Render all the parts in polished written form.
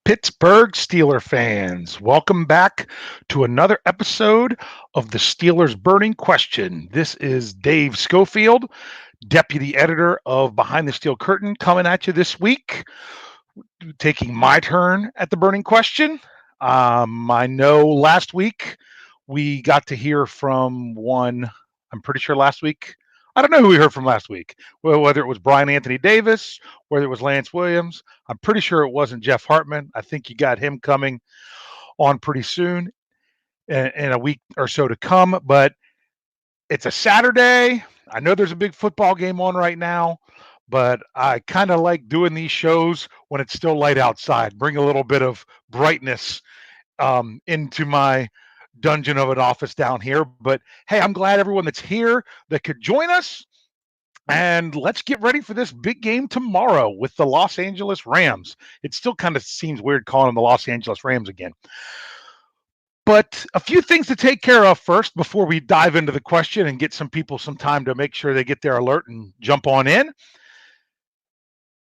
Pittsburgh Steeler fans, welcome back to another episode of the Steelers Burning Question. This is Dave Schofield, deputy editor of Behind the Steel Curtain, coming at you this week, taking my turn at the Burning Question. I know last week we got to hear from one, I'm pretty sure last week. I don't know who we heard from last week, well, whether it was Brian Anthony Davis, whether it was Lance Williams. I'm pretty sure it wasn't Jeff Hartman. I think you got him coming on pretty soon in a week or so to come. But it's a Saturday. I know there's a big football game on right now, but I kind of like doing these shows when it's still light outside, bring a little bit of brightness into my dungeon of an office down here. But hey, I'm glad everyone that's here that could join us. And let's get ready for this big game tomorrow with the Los Angeles Rams. It still kind of seems weird calling them the Los Angeles Rams again. But a few things to take care of first before we dive into the question and get some people some time to make sure they get their alert and jump on in.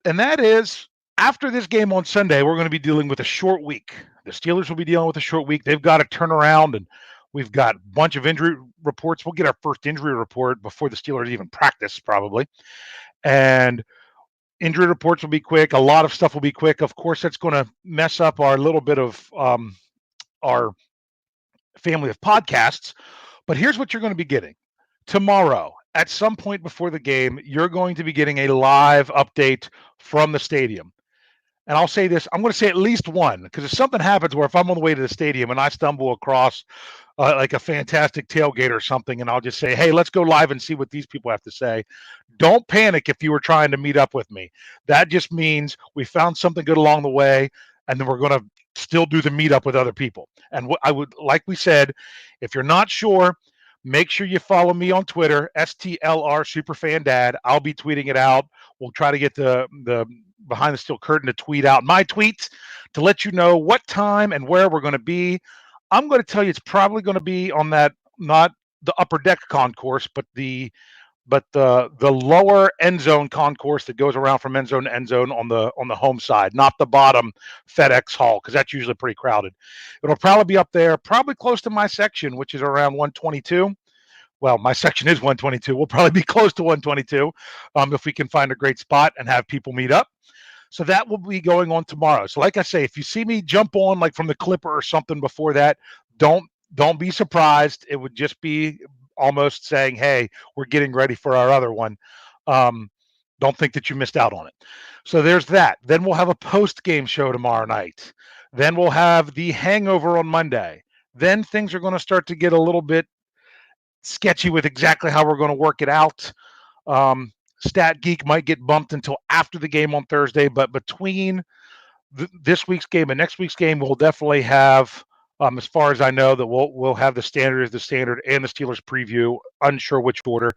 And that is, after this game on Sunday, we're going to be dealing with a short week. The Steelers will be dealing with a short week. They've got to turn around, and we've got a bunch of injury reports. We'll get our first injury report before the Steelers even practice, probably. And injury reports will be quick. A lot of stuff will be quick. Of course, that's going to mess up our little bit of our family of podcasts. But here's what you're going to be getting tomorrow. At some point before the game, you're going to be getting a live update from the stadium. And I'll say this, I'm going to say at least one, because if something happens where if I'm on the way to the stadium and I stumble across like a fantastic tailgate or something, and I'll just say, hey, let's go live and see what these people have to say. Don't panic if you were trying to meet up with me. That just means we found something good along the way, and then we're going to still do the meetup with other people. And what I would, like we said, if you're not sure, make sure you follow me on Twitter, STLR Superfan Dad. I'll be tweeting it out. We'll try to get the Behind the Steel Curtain to tweet out my tweets to let you know what time and where we're going to be. I'm going to tell you it's probably going to be on that, not the upper deck concourse, but the lower end zone concourse that goes around from end zone to end zone on the home side, not the bottom FedEx Hall, because that's usually pretty crowded. It'll probably be up there, probably close to my section, which is around 122. Well, my section is 122. We'll probably be close to 122 if we can find a great spot and have people meet up. So that will be going on tomorrow. So like I say, if you see me jump on like from the Clipper or something before that, don't be surprised. It would just be almost saying, hey, we're getting ready for our other one. Don't think that you missed out on it. So there's that. Then we'll have a post-game show tomorrow night. Then we'll have the hangover on Monday. Then things are going to start to get a little bit sketchy with exactly how we're going to work it out. Stat Geek might get bumped until after the game on Thursday, but between this week's game and next week's game, we'll definitely have, as far as I know, that we'll have the standard and the Steelers preview. Unsure which order.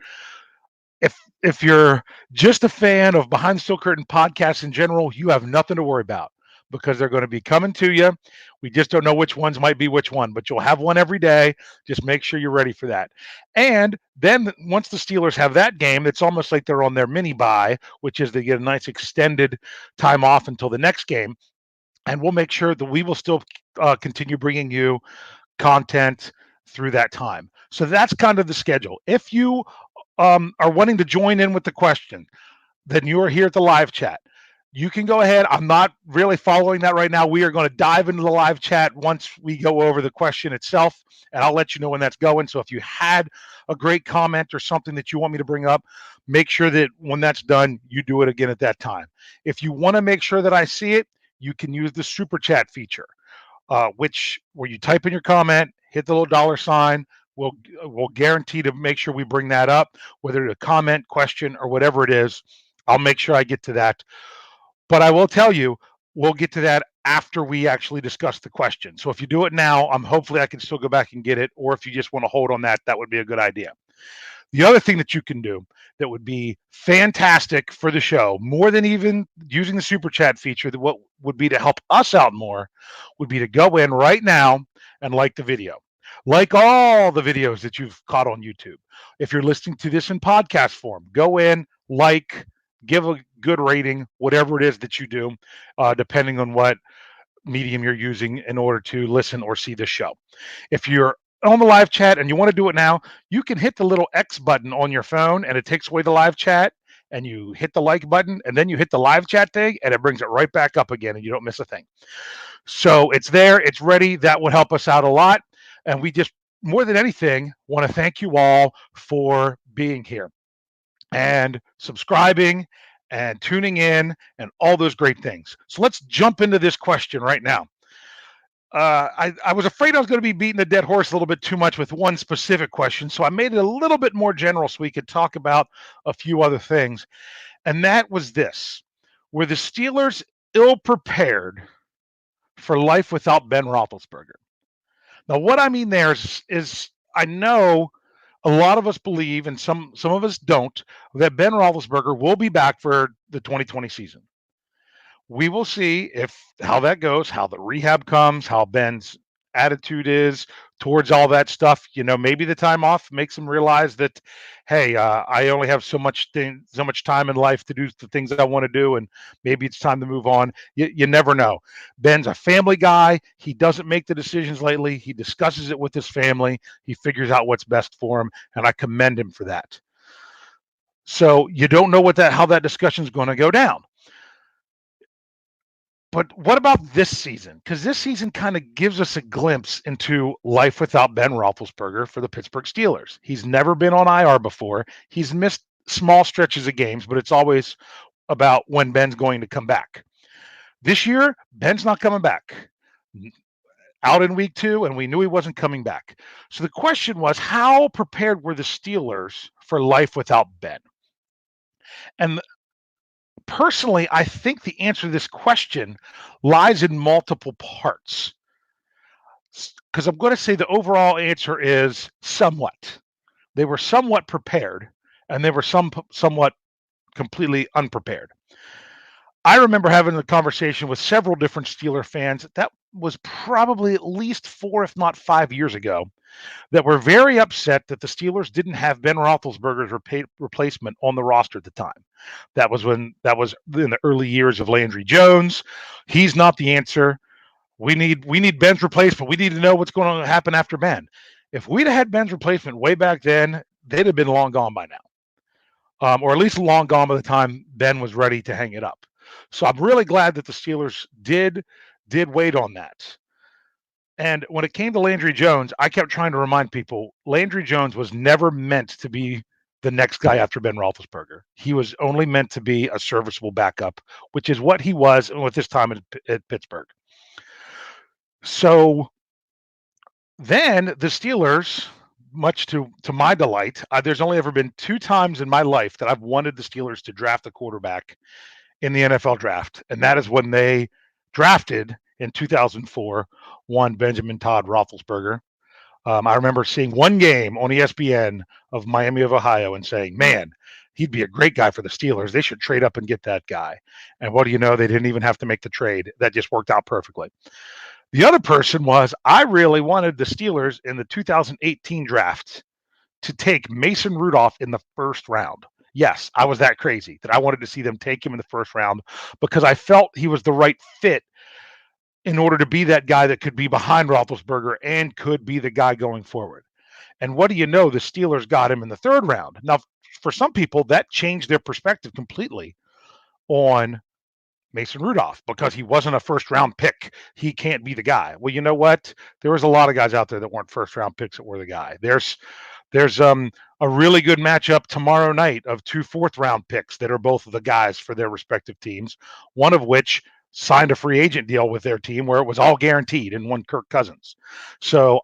If you're just a fan of Behind the Steel Curtain podcasts in general, you have nothing to worry about because they're going to be coming to you. We just don't know which ones might be which one, but you'll have one every day. Just make sure you're ready for that. And then once the Steelers have that game, it's almost like they're on their mini bye, which is they get a nice extended time off until the next game. And we'll make sure that we will still continue bringing you content through that time. So that's kind of the schedule. If you are wanting to join in with the question, then you are here at the live chat. You can go ahead. I'm not really following that right now. We are going to dive into the live chat once we go over the question itself, and I'll let you know when that's going. So if you had a great comment or something that you want me to bring up, make sure that when that's done, you do it again at that time. If you want to make sure that I see it, you can use the super chat feature, where you type in your comment, hit the little $sign. We'll guarantee to make sure we bring that up, whether it's a comment, question, or whatever it is. I'll make sure I get to that. But I will tell you, we'll get to that after we actually discuss the question. So if you do it now, hopefully I can still go back and get it. Or if you just want to hold on that, that would be a good idea. The other thing that you can do that would be fantastic for the show, more than even using the super chat feature, that what would be to help us out more would be to go in right now and like the video. Like all the videos that you've caught on YouTube. If you're listening to this in podcast form, go in, like, give a good rating, whatever it is that you do, depending on what medium you're using in order to listen or see this show. If you're on the live chat and you want to do it now, you can hit the little X button on your phone and it takes away the live chat, and you hit the like button and then you hit the live chat thing and it brings it right back up again and you don't miss a thing. So it's there, it's ready. That would help us out a lot. And we just, more than anything, want to thank you all for being here and subscribing and tuning in and all those great things. So let's jump into this question right now. I was afraid I was going to be beating the dead horse a little bit too much with one specific question, so I made it a little bit more general so we could talk about a few other things. And that was this: were the Steelers ill prepared for life without Ben Roethlisberger? Now, what I mean there is I know a lot of us believe, and some of us don't, that Ben Roethlisberger will be back for the 2020 season. We will see if how that goes, how the rehab comes, how Ben's attitude is towards all that stuff. Maybe the time off makes him realize that, hey, I only have so much time in life to do the things that I want to do, and maybe it's time to move on. You never know. Ben's a family guy. He doesn't make the decisions lately. He discusses it with his family. He figures out what's best for him, and I commend him for that. So you don't know how that discussion is going to go down. But what about this season? Because this season kind of gives us a glimpse into life without Ben Roethlisberger for the Pittsburgh Steelers. He's never been on IR before. He's missed small stretches of games, but it's always about when Ben's going to come back. This year, Ben's not coming back. Out in week 2, and we knew he wasn't coming back. So the question was, how prepared were the Steelers for life without Ben? And personally, I think the answer to this question lies in multiple parts. Because I'm going to say the overall answer is somewhat. They were somewhat prepared, and they were somewhat completely unprepared. I remember having a conversation with several different Steeler fans. That was probably at least 4, if not 5 years ago, that were very upset that the Steelers didn't have Ben Roethlisberger's replacement on the roster at the time. That was in the early years of Landry Jones. He's not the answer. We need Ben's replacement. We need to know what's going to happen after Ben. If we'd have had Ben's replacement way back then, they'd have been long gone by now, or at least long gone by the time Ben was ready to hang it up. So I'm really glad that the Steelers did wait on that. And when it came to Landry Jones, I kept trying to remind people, Landry Jones was never meant to be the next guy after Ben Roethlisberger. He was only meant to be a serviceable backup, which is what he was with his time at Pittsburgh. So then the Steelers, much to my delight, there's only ever been 2 times in my life that I've wanted the Steelers to draft a quarterback in the NFL draft, and that is when they drafted in 2004 one Benjamin Todd Roethlisberger. I remember seeing one game on ESPN of Miami of Ohio and saying, man, he'd be a great guy for the Steelers. They should trade up and get that guy. And what do you know? They didn't even have to make the trade. That just worked out perfectly. The other person was, I really wanted the Steelers in the 2018 draft to take Mason Rudolph in the first round. Yes, I was that crazy that I wanted to see them take him in the first round because I felt he was the right fit in order to be that guy that could be behind Roethlisberger and could be the guy going forward. And what do you know? The Steelers got him in the 3rd round. Now, for some people, that changed their perspective completely on Mason Rudolph because he wasn't a first-round pick. He can't be the guy. Well, you know what? There was a lot of guys out there that weren't first-round picks that were the guy. There's a really good matchup tomorrow night of 2 4th-round picks that are both the guys for their respective teams, one of which signed a free agent deal with their team where it was all guaranteed and one Kirk Cousins. So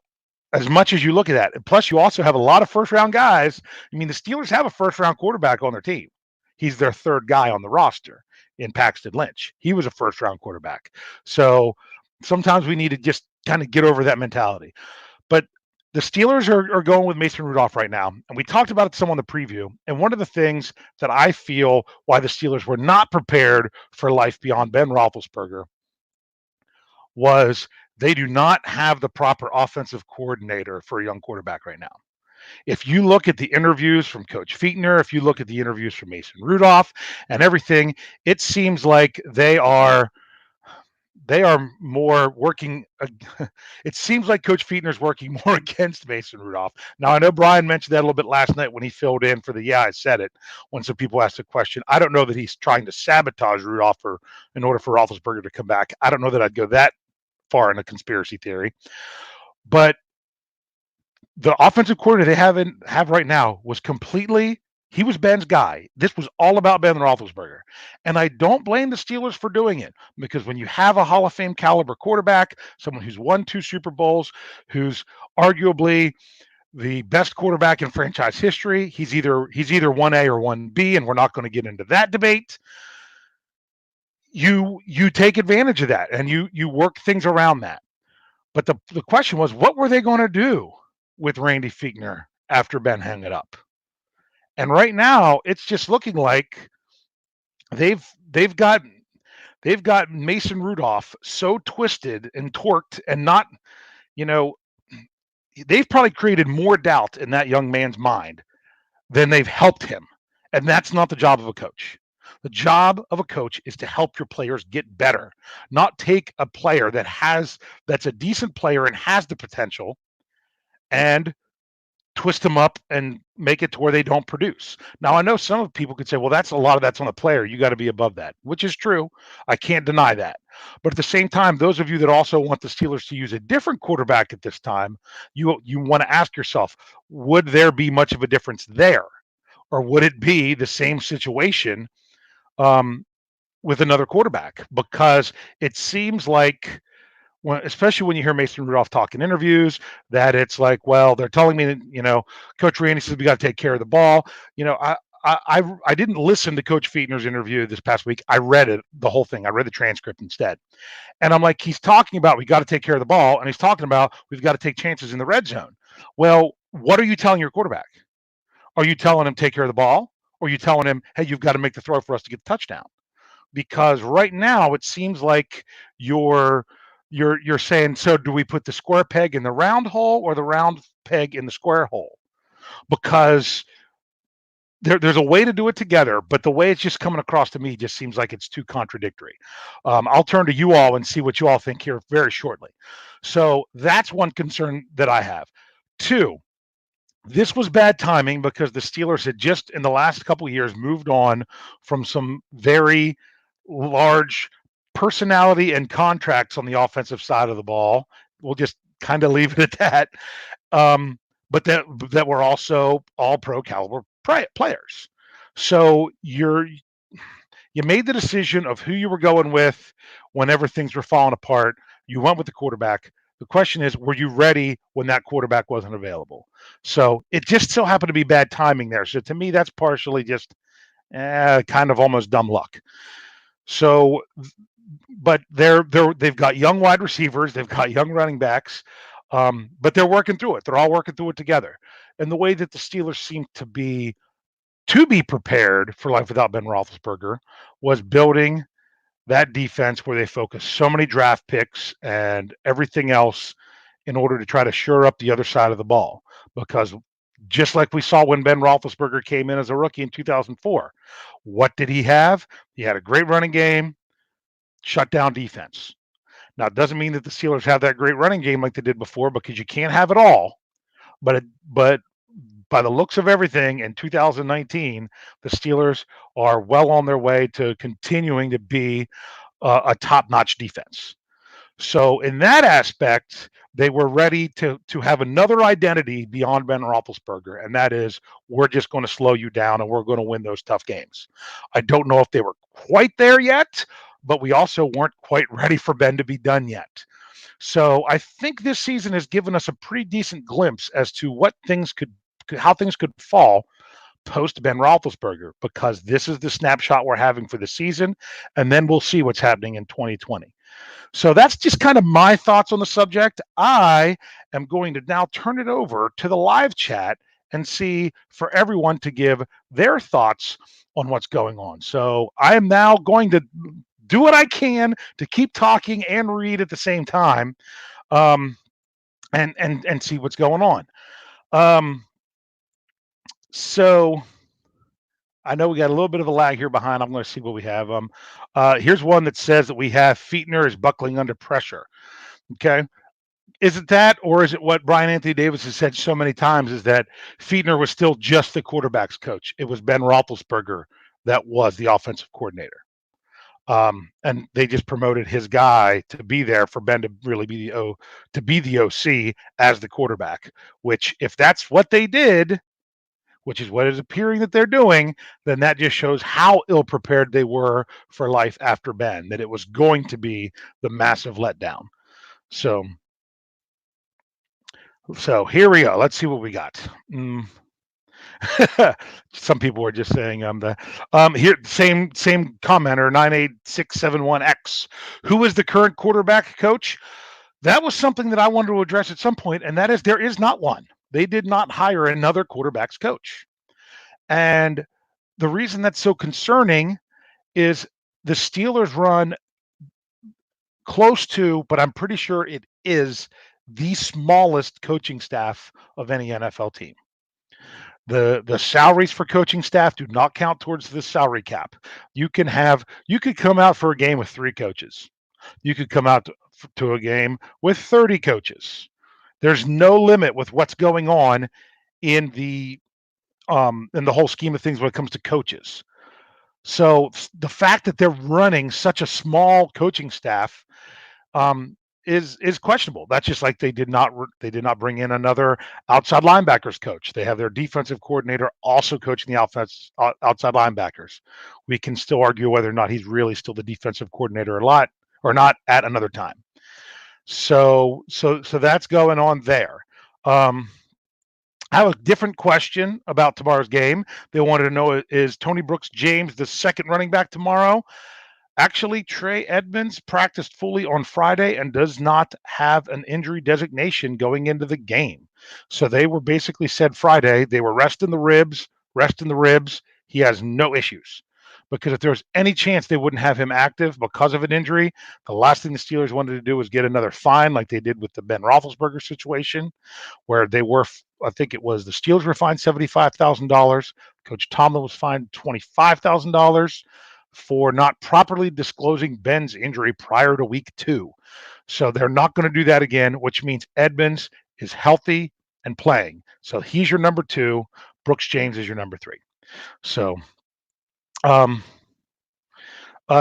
as much as you look at that, and plus you also have a lot of first-round guys. I mean, the Steelers have a first-round quarterback on their team. He's their 3rd guy on the roster in Paxton Lynch. He was a first-round quarterback. So sometimes we need to just kind of get over that mentality. But the Steelers are going with Mason Rudolph right now, and we talked about it some on the preview. And one of the things that I feel why the Steelers were not prepared for life beyond Ben Roethlisberger was they do not have the proper offensive coordinator for a young quarterback right now. If you look at the interviews from Coach Fichtner, if you look at the interviews from Mason Rudolph and everything, it seems like they are they are more working. It seems like Coach Fiedner's working more against Mason Rudolph. Now, I know Brian mentioned that a little bit last night when he filled in for the "Yeah, I said it" when some people asked a question. I don't know that he's trying to sabotage Rudolph in order for Roethlisberger to come back. I don't know that I'd go that far in a conspiracy theory, but the offensive coordinator they have right now was completely. He was Ben's guy. This was all about Ben Roethlisberger. And I don't blame the Steelers for doing it because when you have a Hall of Fame caliber quarterback, someone who's won 2 Super Bowls, who's arguably the best quarterback in franchise history, he's either 1A or 1B, and we're not going to get into that debate. You take advantage of that and you work things around that. But the question was, what were they going to do with Randy Fichtner after Ben hung it up? And right now, it's just looking like they've they've got they've got Mason Rudolph so twisted and torqued and not, you know, they've probably created more doubt in that young man's mind than they've helped him. And that's not the job of a coach. The job of a coach is to help your players get better, not take a player that's a decent player and has the potential and twist them up and make it to where they don't produce. Now, I know some people could say, well, that's a lot of that's on the player. You got to be above that, which is true. I can't deny that. But at the same time, those of you that also want the Steelers to use a different quarterback at this time, you want to ask yourself, would there be much of a difference there? Or would it be the same situation with another quarterback? Because it seems like especially when you hear Mason Rudolph talk in interviews, that it's like, well, they're telling me that, Coach Randy says we got to take care of the ball. I didn't listen to Coach Fiedner's interview this past week. I read it, the whole thing. I read the transcript instead. And I'm like, he's talking about we got to take care of the ball, and he's talking about we've got to take chances in the red zone. Well, what are you telling your quarterback? Are you telling him take care of the ball? Or are you telling him, hey, you've got to make the throw for us to get the touchdown? Because right now it seems like you're saying, so do we put the square peg in the round hole or the round peg in the square hole? Because there's a way to do it together, but the way it's just coming across to me just seems like it's too contradictory. I'll turn to you all and see what you all think here very shortly. So that's one concern that I have. Two, this was bad timing because the Steelers had just in the last couple of years moved on from some very large personality and contracts on the offensive side of the ball. We'll just kind of leave it at that. But that were also all pro caliber players. So you made the decision of who you were going with whenever things were falling apart. You went with the quarterback. The question is, were you ready when that quarterback wasn't available? So it just so happened to be bad timing there. So to me, that's partially just kind of almost dumb luck. So, but they've got young wide receivers, they've got young running backs, but they're working through it. They're all working through it together. And the way that the Steelers seem to be prepared for life without Ben Roethlisberger was building that defense where they focus so many draft picks and everything else in order to try to shore up the other side of the ball. Because just like we saw when Ben Roethlisberger came in as a rookie in 2004, what did he have? He had a great running game, shut down defense. Now, it doesn't mean that the Steelers have that great running game like they did before because you can't have it all. But by the looks of everything in 2019, the Steelers are well on their way to continuing to be a top-notch defense. So in that aspect, they were ready to have another identity beyond Ben Roethlisberger, and that is we're just going to slow you down and we're going to win those tough games. I don't know if they were quite there yet, but we also weren't quite ready for Ben to be done yet. So I think this season has given us a pretty decent glimpse as to how things could fall post Ben Roethlisberger, because this is the snapshot we're having for the season, and then we'll see what's happening in 2020. So that's just kind of my thoughts on the subject. I am going to now turn it over to the live chat and see for everyone to give their thoughts on what's going on. So I am now going to do what I can to keep talking and read at the same time, and see what's going on. So I know we got a little bit of a lag here behind. I'm going to see what we have. Here's one that says that we have Fichtner is buckling under pressure. Okay. Is it that, or is it what Brian Anthony Davis has said so many times, is that Fichtner was still just the quarterback's coach? It was Ben Roethlisberger that was the offensive coordinator. And they just promoted his guy to be there for Ben to really be the OC as the quarterback. Which, if that's what they did, which is what is appearing that they're doing, then that just shows how ill prepared they were for life after Ben. That it was going to be the massive letdown. So here we go. Let's see what we got. Some people were just saying here same commenter 98671X. Who is the current quarterback coach? That was something that I wanted to address at some point, and that is there is not one. They did not hire another quarterback's coach. And the reason that's so concerning is the Steelers run close to, but I'm pretty sure it is the smallest coaching staff of any NFL team. The salaries for coaching staff do not count towards the salary cap. You could come out for a game with 3 coaches. You could come out to a game with 30 coaches. There's no limit with what's going on in the whole scheme of things when it comes to coaches. So the fact that they're running such a small coaching staff is questionable. That's just like they did not bring in another outside linebackers coach. They have their defensive coordinator also coaching the outside linebackers. We can still argue whether or not he's really still the defensive coordinator or not at another time. So that's going on there. I have a different question about tomorrow's game. They wanted to know, is Tony Brooks James the second running back tomorrow? Actually, Trey Edmonds practiced fully on Friday and does not have an injury designation going into the game. So they were basically said Friday, they were resting the ribs. He has no issues. Because if there was any chance they wouldn't have him active because of an injury, the last thing the Steelers wanted to do was get another fine like they did with the Ben Roethlisberger situation, where they were, I think it was the Steelers were fined $75,000. Coach Tomlin was fined $25,000 for not properly disclosing Ben's injury prior to week 2. So they're not going to do that again, which means Edmonds is healthy and playing. So he's your number 2. Brooks James is your number 3. So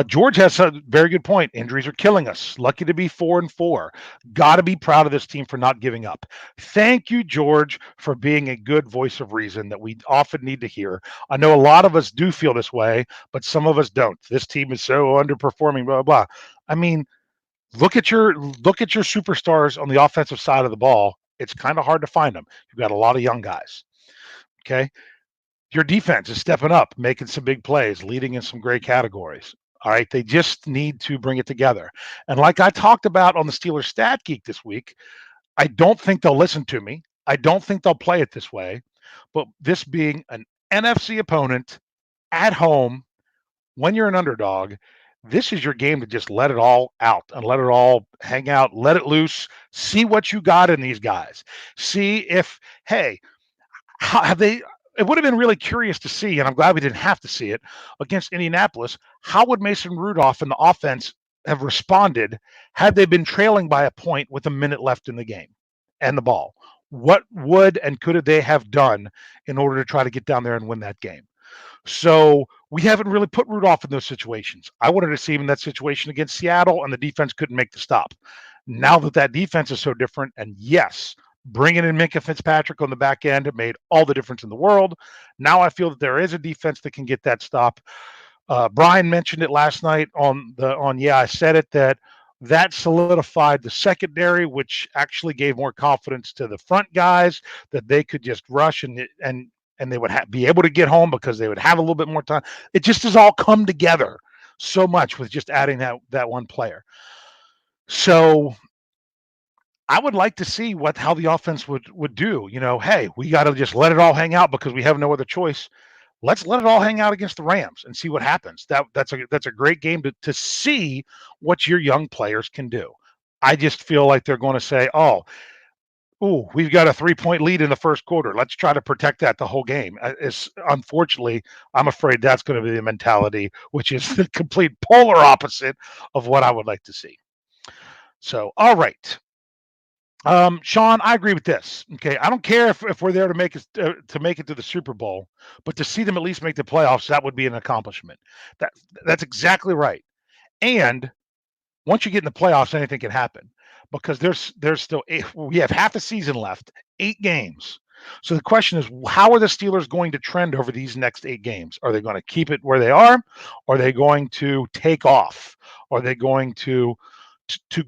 George has a very good point. Injuries are killing us. Lucky to be 4-4. Got to be proud of this team for not giving up. Thank you, George, for being a good voice of reason that we often need to hear. I know a lot of us do feel this way, but some of us don't. This team is so underperforming, blah, blah, blah. I mean, look at your superstars on the offensive side of the ball. It's kind of hard to find them. You've got a lot of young guys. Okay. Your defense is stepping up, making some big plays, leading in some great categories. All right. They just need to bring it together. And like I talked about on the Steelers Stat Geek this week, I don't think they'll listen to me. I don't think they'll play it this way. But this being an NFC opponent at home, when you're an underdog, this is your game to just let it all out and let it all hang out, let it loose, see what you got in these guys. See if, hey, how have they? It would have been really curious to see, and I'm glad we didn't have to see it against Indianapolis. How would Mason Rudolph and the offense have responded had they been trailing by a point with a minute left in the game and the ball? What would and could they have done in order to try to get down there and win that game? So we haven't really put Rudolph in those situations. I wanted to see him in that situation against Seattle, and the defense couldn't make the stop. Now that defense is so different, and yes, bringing in Minkah Fitzpatrick on the back end made all the difference in the world. Now I feel that there is a defense that can get that stop. Brian mentioned it last night I said it, that solidified the secondary, which actually gave more confidence to the front guys that they could just rush and they would be able to get home because they would have a little bit more time. It just has all come together so much with just adding that one player. So I would like to see how the offense would do. Hey, we got to just let it all hang out because we have no other choice. Let's let it all hang out against the Rams and see what happens. That's a great game to see what your young players can do. I just feel like they're going to say, oh, Ooh, we've got a 3-point lead in the first quarter. Let's try to protect that the whole game. It's unfortunately, I'm afraid that's going to be the mentality, which is the complete polar opposite of what I would like to see. So, all right. Sean, I agree with this. Okay, I don't care if we're there to make it to the Super Bowl, but to see them at least make the playoffs, that would be an accomplishment. That that's exactly right. And once you get in the playoffs, anything can happen because there's still we have half the season left, 8 games. So the question is, how are the Steelers going to trend over these next 8 games? Are they going to keep it where they are? Are they going to take off? Are they going to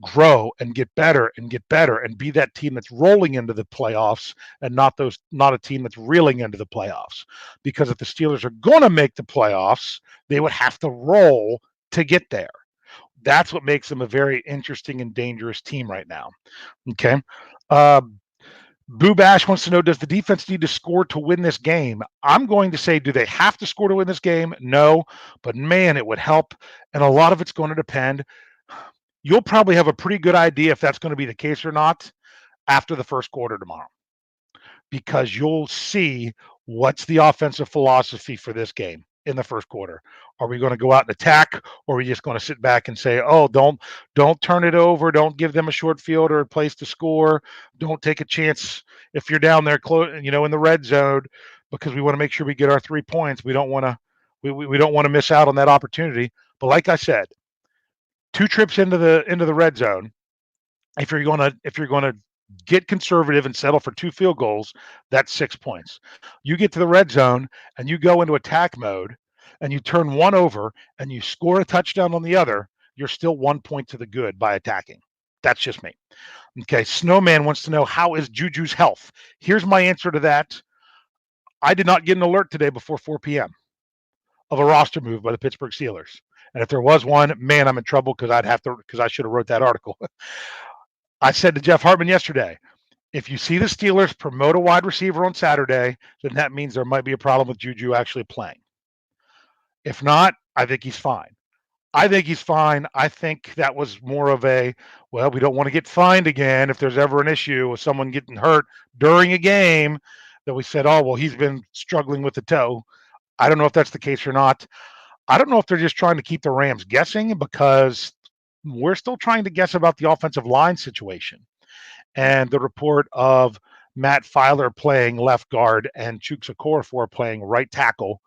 grow and get better and get better and be that team that's rolling into the playoffs and not a team that's reeling into the playoffs? Because if the Steelers are going to make the playoffs, they would have to roll to get there. That's what makes them a very interesting and dangerous team right now. Okay. Uh, Boo Bash wants to know, does the defense need to score to win this game? I'm going to say, do they have to score to win this game? No, but man, it would help. And a lot of it's going to depend. You'll probably have a pretty good idea if that's going to be the case or not after the first quarter tomorrow, because you'll see what's the offensive philosophy for this game in the first quarter. Are we going to go out and attack, or are we just going to sit back and say, "Oh, don't turn it over, don't give them a short field or a place to score, don't take a chance if you're down there in the red zone, because we want to make sure we get our 3 points. We don't want to we don't want to miss out on that opportunity." But like I said, 2 trips into the red zone, if you're going to get conservative and settle for 2 field goals, that's 6 points. You get to the red zone and you go into attack mode and you turn one over and you score a touchdown on the other, you're still 1 point to the good by attacking. That's just me. Okay, Snowman wants to know, how is Juju's health? Here's my answer to that. I did not get an alert today before 4 p.m. of a roster move by the Pittsburgh Steelers. And if there was one, man, I'm in trouble because I should have wrote that article. I said to Jeff Hartman yesterday, if you see the Steelers promote a wide receiver on Saturday, then that means there might be a problem with Juju actually playing. If not, I think he's fine. I think he's fine. I think that was more of we don't want to get fined again if there's ever an issue with someone getting hurt during a game, that we said, oh, well, he's been struggling with the toe. I don't know if that's the case or not. I don't know if they're just trying to keep the Rams guessing, because we're still trying to guess about the offensive line situation. And the report of Matt Filer playing left guard and Chuks Okorafor playing right tackle,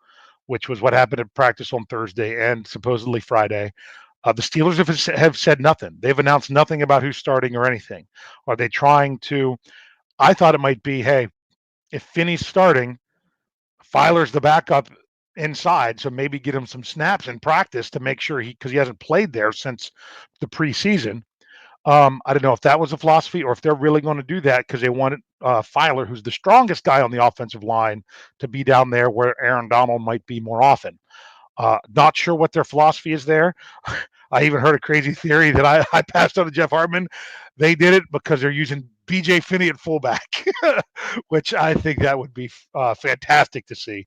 which was what happened at practice on Thursday and supposedly Friday. The Steelers have said nothing. They've announced nothing about who's starting or anything. Are they trying to? I thought it might be, hey, if Finney's starting, Filer's the backup inside, so maybe get him some snaps in practice to make sure because he hasn't played there since the preseason. I don't know if that was a philosophy or if they're really going to do that because they wanted Filer, who's the strongest guy on the offensive line, to be down there where Aaron Donald might be more often. Not sure what their philosophy is there. I even heard a crazy theory that I passed on to Jeff Hartman. They did it because they're using BJ Finney at fullback, which I think that would be fantastic to see.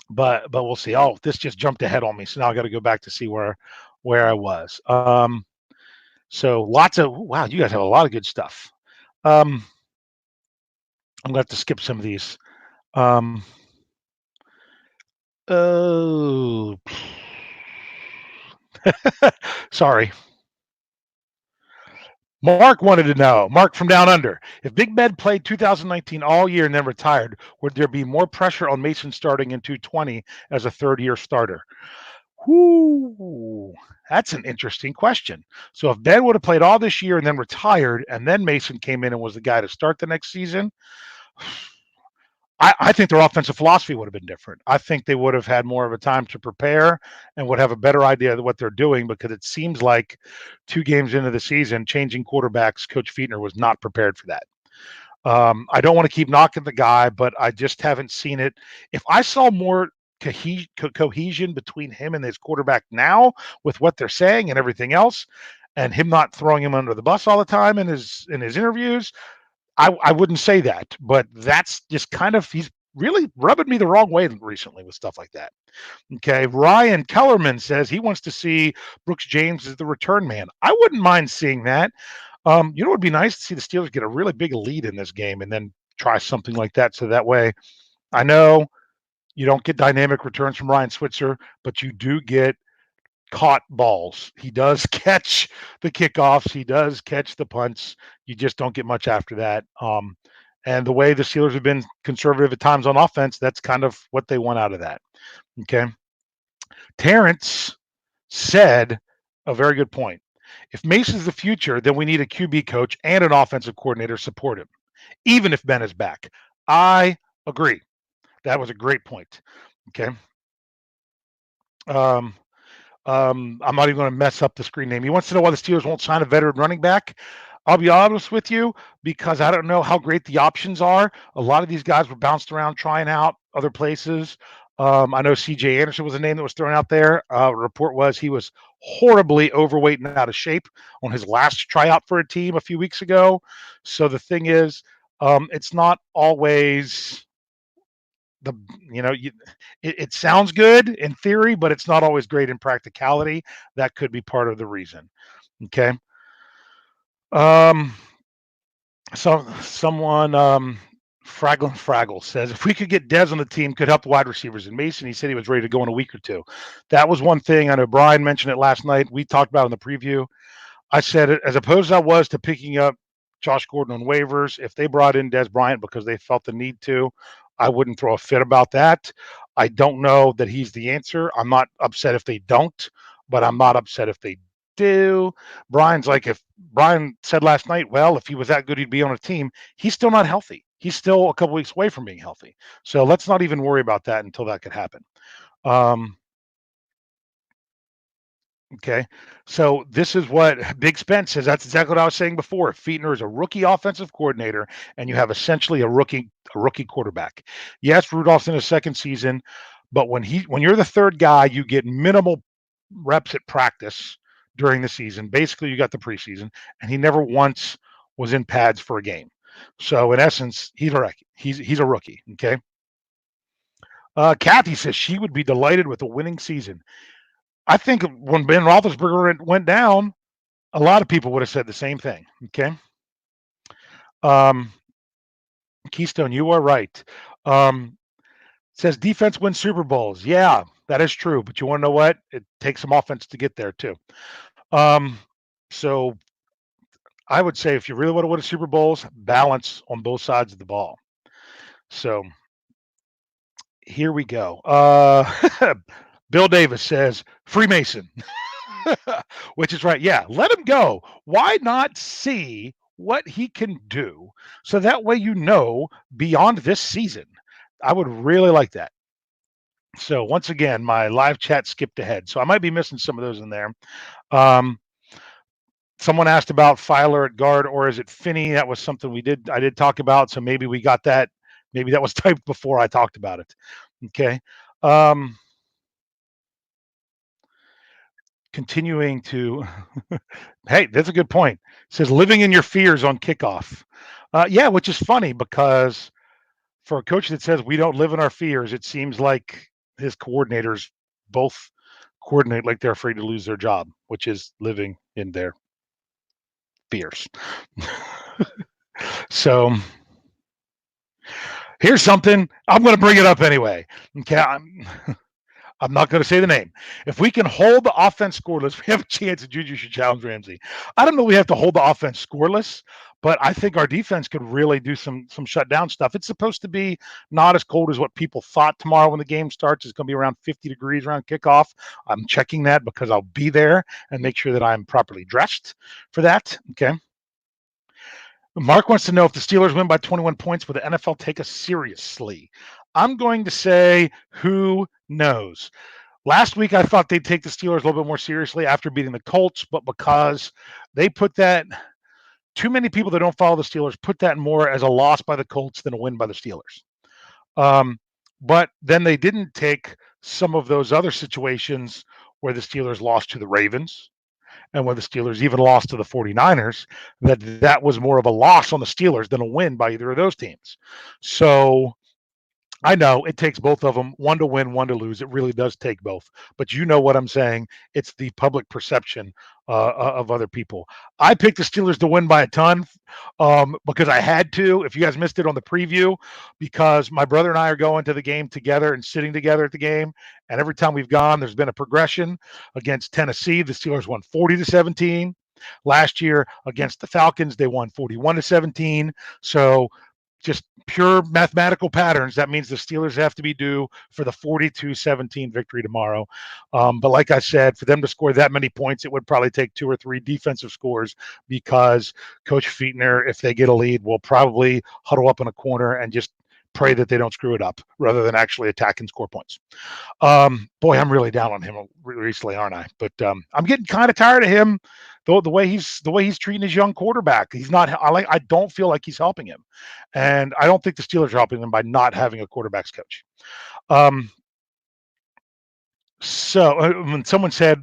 But we'll see. Oh, this just jumped ahead on me, so now I got to go back to see where I was. So lots of, wow, you guys have a lot of good stuff. I'm going to have to skip some of these. Oh, sorry. Mark wanted to know, Mark from Down Under, if Big Ben played 2019 all year and then retired, would there be more pressure on Mason starting in 2020 as a third-year starter? Whoo, that's an interesting question. So if Ben would have played all this year and then retired, and then Mason came in and was the guy to start the next season, I think their offensive philosophy would have been different. I think they would have had more of a time to prepare and would have a better idea of what they're doing, because it seems like 2 games into the season, changing quarterbacks, Coach Fiedner was not prepared for that. I don't want to keep knocking the guy, but I just haven't seen it. If I saw more cohesion between him and his quarterback now with what they're saying and everything else, and him not throwing him under the bus all the time in his interviews, I wouldn't say that, but that's just kind of, he's really rubbing me the wrong way recently with stuff like that. Okay. Ryan Kellerman says he wants to see Brooks James as the return man. I wouldn't mind seeing that. It would be nice to see the Steelers get a really big lead in this game and then try something like that. So that way, I know you don't get dynamic returns from Ryan Switzer, but you do get caught balls. He does catch the kickoffs. He does catch the punts. You just don't get much after that. And the way the Steelers have been conservative at times on offense, that's kind of what they want out of that. Okay. Terrence said a very good point. If Mason's the future, then we need a QB coach and an offensive coordinator to support him, even if Ben is back. I agree. That was a great point. Okay. Um, I'm not even going to mess up the screen name. He wants to know why the Steelers won't sign a veteran running back. I'll be honest with you, because I don't know how great the options are. A lot of these guys were bounced around trying out other places. I know CJ Anderson was a name that was thrown out there. Report was he was horribly overweight and out of shape on his last tryout for a team a few weeks ago. So the thing is, it's not always the it sounds good in theory, but it's not always great in practicality. That could be part of the reason. Okay. Um, someone Fraggle says if we could get Dez on the team, could help the wide receivers. And Mason, he said he was ready to go in a week or two. That was one thing. I know Brian mentioned it last night. We talked about it in the preview. I said it as opposed as I was to picking up Josh Gordon on waivers. If they brought in Dez Bryant because they felt the need to, I wouldn't throw a fit about that. I don't know that he's the answer. I'm not upset if they don't, but I'm not upset if they do. Brian's like, if Brian said last night, well, if he was that good, he'd be on a team. He's still not healthy. He's still a couple weeks away from being healthy. So let's not even worry about that until that could happen. Okay. So this is what Big Spence says. That's exactly what I was saying before. Fiedner is a rookie offensive coordinator, and you have essentially a rookie quarterback. Yes, Rudolph's in his second season, but when you're the third guy, you get minimal reps at practice during the season. Basically, you got the preseason, and he never once was in pads for a game. So in essence, he's a rookie. He's a rookie. Okay. Kathy says she would be delighted with a winning season. I think when Ben Roethlisberger went down, a lot of people would have said the same thing. Okay. Keystone, you are right. Says defense wins Super Bowls. Yeah, that is true. But you want to know what? It takes some offense to get there too. So I would say if you really want to win a Super Bowls, balance on both sides of the ball. So here we go. Bill Davis says Freemason. Which is right. Yeah, let him go. Why not see what he can do so that way beyond this season? I would really like that. So once again, my live chat skipped ahead, so I might be missing some of those in there. Someone asked about Filer at guard, or is it Finney? That was something I did talk about, so maybe we got that. Maybe that was typed before I talked about it. Okay. Continuing to hey, that's a good point. It says living in your fears on kickoff. Yeah, which is funny because for a coach that says we don't live in our fears, it seems like his coordinators both coordinate like they're afraid to lose their job, which is living in their fears. So here's something I'm going to bring it up anyway. Okay, I'm not going to say the name. If we can hold the offense scoreless, we have a chance that Juju should challenge Ramsey. I don't know we have to hold the offense scoreless, but I think our defense could really do some shutdown stuff. It's supposed to be not as cold as what people thought tomorrow when the game starts. It's going to be around 50 degrees around kickoff. I'm checking that because I'll be there and make sure that I'm properly dressed for that. Okay. Mark wants to know if the Steelers win by 21 points, will the NFL take us seriously? I'm going to say, who knows? Last week, I thought they'd take the Steelers a little bit more seriously after beating the Colts, but because they put that, too many people that don't follow the Steelers put that more as a loss by the Colts than a win by the Steelers. But then they didn't take some of those other situations where the Steelers lost to the Ravens, and when the Steelers even lost to the 49ers, that was more of a loss on the Steelers than a win by either of those teams. So I know it takes both of them, one to win, one to lose. It really does take both. But you know what I'm saying? It's the public perception of other people. I picked the Steelers to win by a ton because I had to. If you guys missed it on the preview, because my brother and I are going to the game together and sitting together at the game, and every time we've gone, there's been a progression. Against Tennessee, the Steelers won 40-17. Last year against the Falcons, they won 41-17. So just pure mathematical patterns. That means the Steelers have to be due for the 42-17 victory tomorrow. But like I said, for them to score that many points, it would probably take 2 or 3 defensive scores because Coach Fietner, if they get a lead, will probably huddle up in a corner and just pray that they don't screw it up rather than actually attack and score points. Boy, I'm really down on him recently, aren't I? But I'm getting kind of tired of him. The way he's treating his young quarterback. He's not. I don't feel like he's helping him, and I don't think the Steelers are helping him by not having a quarterbacks coach. So when someone said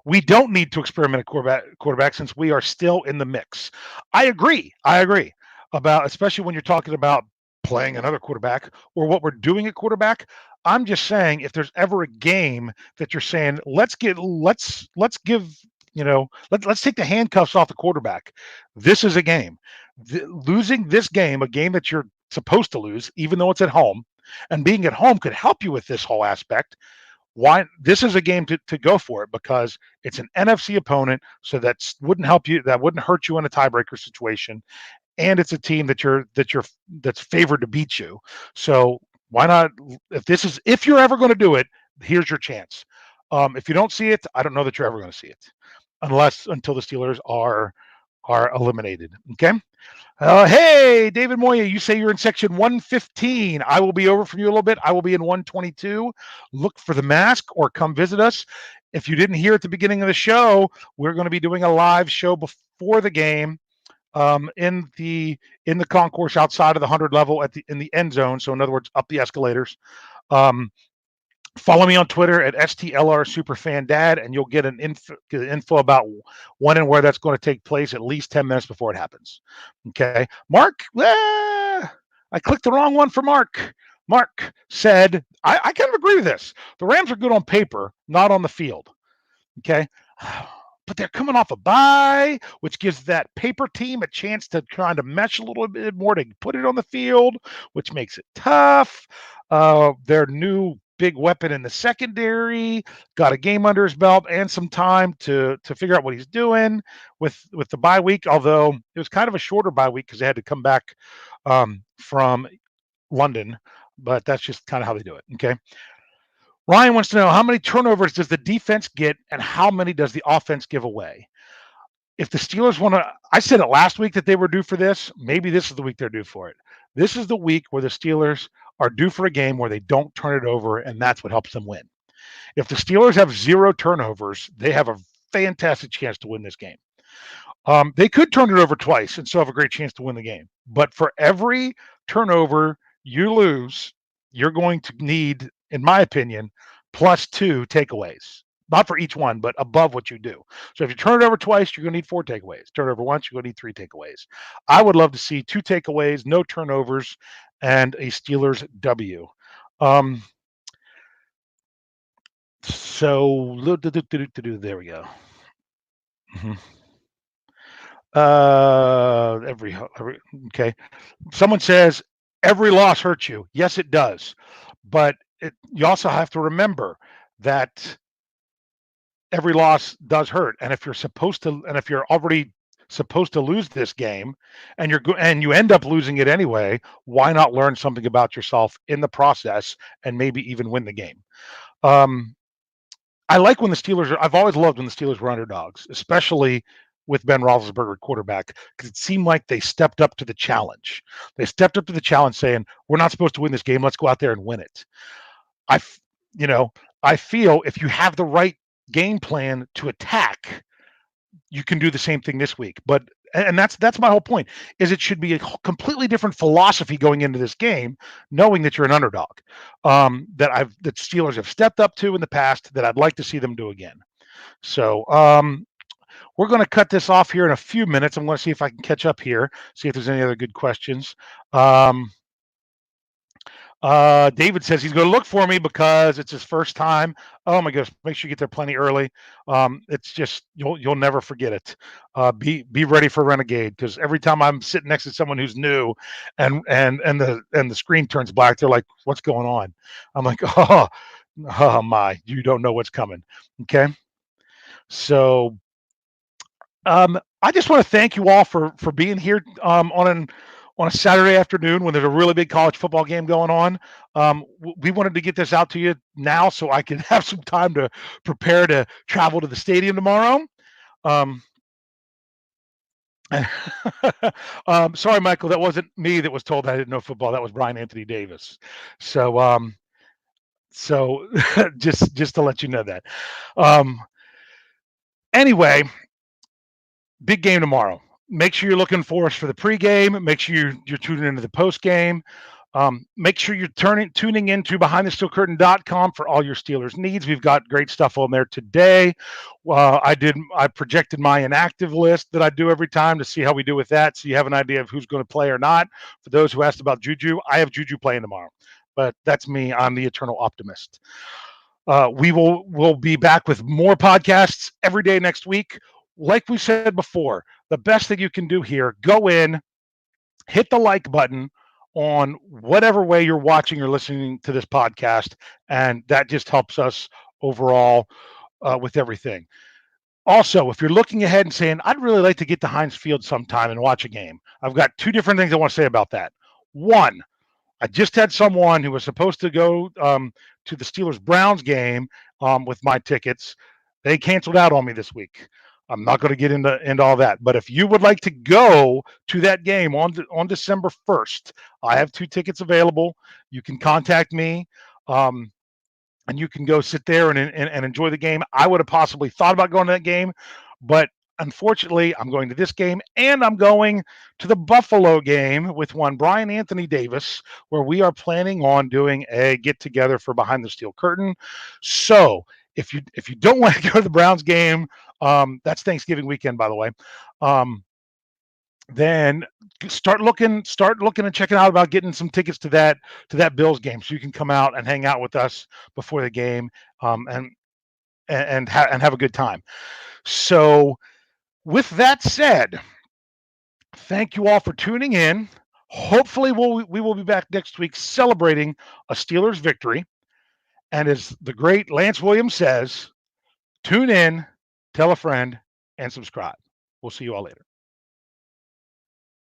we don't need to experiment at quarterback since we are still in the mix, I agree. About especially when you're talking about playing another quarterback or what we're doing at quarterback. I'm just saying if there's ever a game that you're saying let's give let's take the handcuffs off the quarterback. This is a game. Losing this game, a game that you're supposed to lose, even though it's at home, and being at home could help you with this whole aspect. Why this is a game to go for it because it's an NFC opponent, so that wouldn't help you. That wouldn't hurt you in a tiebreaker situation, and it's a team that's favored to beat you. So why not? If you're ever going to do it, here's your chance. If you don't see it, I don't know that you're ever going to see it, until the Steelers are eliminated. Okay. Hey, David Moya, you say you're in section 115. I will be over from you a little bit. I will be in 122. Look for the mask or come visit us. If you didn't hear at the beginning of the show, we're going to be doing a live show before the game in the concourse outside of the 100 level in the end zone. So in other words, up the escalators. Follow me on Twitter at STLRSuperFanDad, and you'll get info about when and where that's going to take place at least 10 minutes before it happens. Okay. Mark, I clicked the wrong one for Mark. Mark said, I kind of agree with this. The Rams are good on paper, not on the field. Okay. But they're coming off a bye, which gives that paper team a chance to try to mesh a little bit more to put it on the field, which makes it tough. Their new big weapon in the secondary got a game under his belt and some time to figure out what he's doing with the bye week, although it was kind of a shorter bye week because they had to come back from London, but that's just kind of how they do it. Okay. Ryan wants to know how many turnovers does the defense get and how many does the offense give away? If the Steelers want to, I said it last week that they were due for this. Maybe this is the week they're due for it. This is the week where the Steelers are due for a game where they don't turn it over, and that's what helps them win. If the Steelers have 0 turnovers, they have a fantastic chance to win this game. They could turn it over twice and still have a great chance to win the game. But for every turnover you lose, you're going to need, in my opinion, +2 takeaways. Not for each one, but above what you do. So if you turn it over twice, you're going to need 4 takeaways. Turn it over once, you're going to need 3 takeaways. I would love to see 2 takeaways, no turnovers, and a Steelers W. So there we go. Okay. Someone says every loss hurts you. Yes, it does. But you also have to remember that every loss does hurt. And if you're already supposed to lose this game and you end up losing it anyway, why not learn something about yourself in the process and maybe even win the game? I like when the Steelers I've always loved when the Steelers were underdogs, especially with Ben Roethlisberger quarterback, because it seemed like they stepped up to the challenge. They stepped up to the challenge saying, we're not supposed to win this game. Let's go out there and win it. I feel if you have the right game plan to attack, you can do the same thing this week. And that's my whole point, is it should be a completely different philosophy going into this game, knowing that you're an underdog, that Steelers have stepped up to in the past that I'd like to see them do again. So we're going to cut this off here in a few minutes. I'm going to see if I can catch up here, see if there's any other good questions. David says he's going to look for me because it's his first time. Oh my gosh! Make sure you get there plenty early. It's just you'll never forget it. Be ready for Renegade, because every time I'm sitting next to someone who's new, and the screen turns black, they're like, "What's going on?" I'm like, "Oh my! You don't know what's coming." Okay, so I just want to thank you all for being here on a Saturday afternoon when there's a really big college football game going on. We wanted to get this out to you now so I can have some time to prepare to travel to the stadium tomorrow. Um, Sorry, Michael, that wasn't me that was told I didn't know football. That was Brian Anthony Davis. So, so just to let you know that. Um, anyway, big game tomorrow. Make sure you're looking for us for the pregame. Make sure you're tuning into the postgame. Make sure you're tuning into BehindTheSteelCurtain.com for all your Steelers needs. We've got great stuff on there today. I projected my inactive list that I do every time to see how we do with that, so you have an idea of who's going to play or not. For those who asked about Juju, I have Juju playing tomorrow, but that's me. I'm the eternal optimist. We'll be back with more podcasts every day next week. Like we said before, the best thing you can do here, go in, hit the like button on whatever way you're watching or listening to this podcast, and that just helps us overall with everything. Also, if you're looking ahead and saying, I'd really like to get to Heinz Field sometime and watch a game, I've got two different things I want to say about that. One, I just had someone who was supposed to go to the Steelers Browns game with my tickets. They canceled out on me this week. I'm not going to get into all that. But if you would like to go to that game on December 1st, I have two tickets available. You can contact me. And you can go sit there and enjoy the game. I would have possibly thought about going to that game, but unfortunately, I'm going to this game, and I'm going to the Buffalo game with one Brian Anthony Davis, where we are planning on doing a get together for Behind the Steel Curtain. So if you don't want to go to the Browns game, that's Thanksgiving weekend, by the way. Then start looking and checking out about getting some tickets to that Bills game, so you can come out and hang out with us before the game, and have a good time. So with that said, thank you all for tuning in. Hopefully we will be back next week celebrating a Steelers victory. And as the great Lance Williams says, tune in, tell a friend, and subscribe. We'll see you all later.